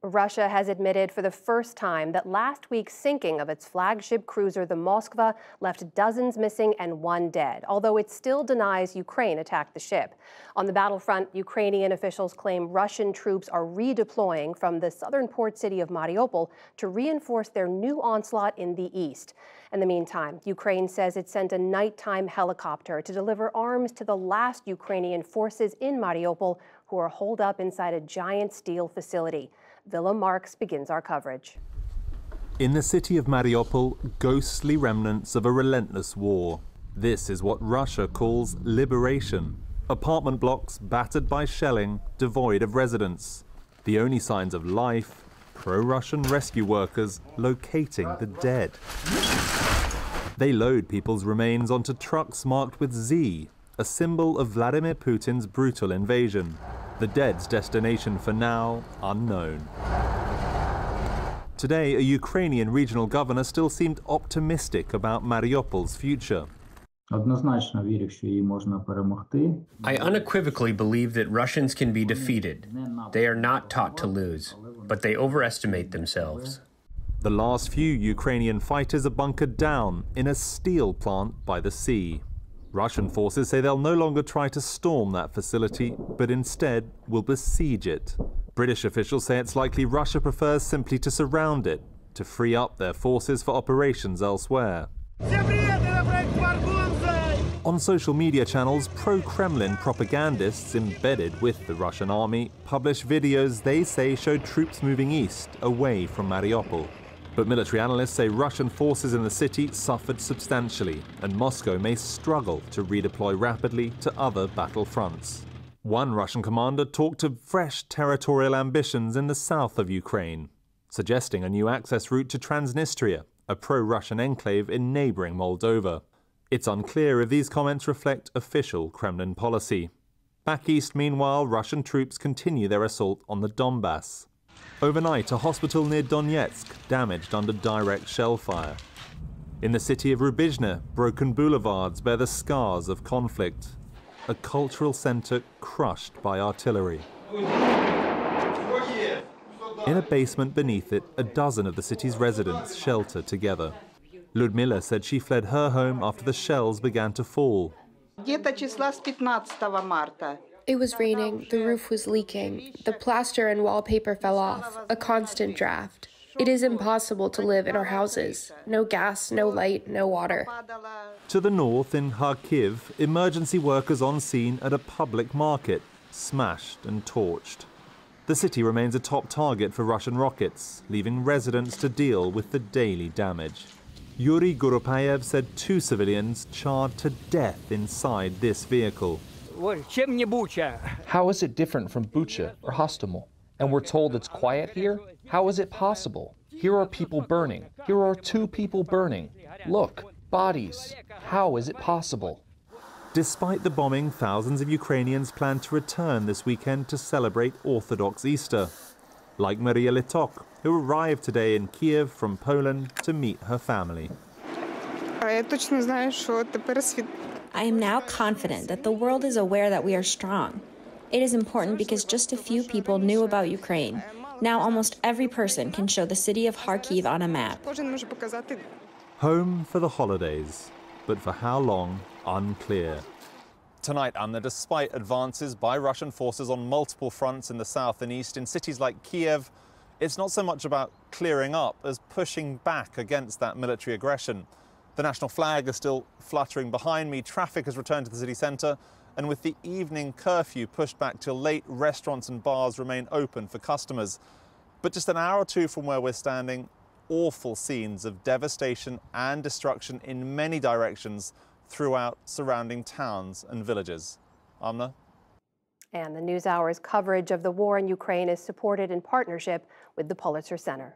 Russia has admitted for the first time that last week's sinking of its flagship cruiser, the Moskva, left dozens missing and one dead, although it still denies Ukraine attacked the ship. On the battlefront, Ukrainian officials claim Russian troops are redeploying from the southern port city of Mariupol to reinforce their new onslaught in the east. In the meantime, Ukraine says it sent a nighttime helicopter to deliver arms to the last Ukrainian forces in Mariupol who are holed up inside a giant steel facility. Willem Marks begins our coverage. In the city of Mariupol, ghostly remnants of a relentless war. This is what Russia calls liberation. Apartment blocks battered by shelling, devoid of residents. The only signs of life, pro-Russian rescue workers locating the dead. They load people's remains onto trucks marked with Z, a symbol of Vladimir Putin's brutal invasion. The dead's destination for now, unknown. Today, a Ukrainian regional governor still seemed optimistic about Mariupol's future. I unequivocally believe that Russians can be defeated. They are not taught to lose, but they overestimate themselves. The last few Ukrainian fighters are bunkered down in a steel plant by the sea. Russian forces say they'll no longer try to storm that facility, but instead will besiege it. British officials say it's likely Russia prefers simply to surround it, to free up their forces for operations elsewhere. On social media channels, pro-Kremlin propagandists embedded with the Russian army publish videos they say showed troops moving east, away from Mariupol. But military analysts say Russian forces in the city suffered substantially, and Moscow may struggle to redeploy rapidly to other battle fronts. One Russian commander talked of fresh territorial ambitions in the south of Ukraine, suggesting a new access route to Transnistria, a pro-Russian enclave in neighboring Moldova. It's unclear if these comments reflect official Kremlin policy. Back east, meanwhile, Russian troops continue their assault on the Donbass. Overnight, a hospital near Donetsk damaged under direct shell fire. In the city of Rubizhne, broken boulevards bear the scars of conflict. A cultural center crushed by artillery. In a basement beneath it, a dozen of the city's residents shelter together. Ludmila said she fled her home after the shells began to fall. It was raining, the roof was leaking, the plaster and wallpaper fell off, a constant draft. It is impossible to live in our houses. No gas, no light, no water. To the north, in Kharkiv, emergency workers on scene at a public market, smashed and torched. The city remains a top target for Russian rockets, leaving residents to deal with the daily damage. Yuri Gurupayev said 2 civilians charred to death inside this vehicle. How is it different from Bucha or Hostomel? And we're told it's quiet here? How is it possible? Here are people burning. Here are 2 people burning. Look, bodies. How is it possible? Despite the bombing, thousands of Ukrainians plan to return this weekend to celebrate Orthodox Easter. Like Maria Litok, who arrived today in Kiev from Poland to meet her family. I am now confident that the world is aware that we are strong. It is important because just a few people knew about Ukraine. Now almost every person can show the city of Kharkiv on a map. Home for the holidays, but for how long, unclear. Tonight, Anna, despite advances by Russian forces on multiple fronts in the south and east, in cities like Kiev, it's not so much about clearing up as pushing back against that military aggression. The national flag is still fluttering behind me, traffic has returned to the city centre, and with the evening curfew pushed back till late, restaurants and bars remain open for customers. But just an hour or 2 from where we're standing, awful scenes of devastation and destruction in many directions throughout surrounding towns and villages. Amna? And the NewsHour's coverage of the war in Ukraine is supported in partnership with the Pulitzer Center.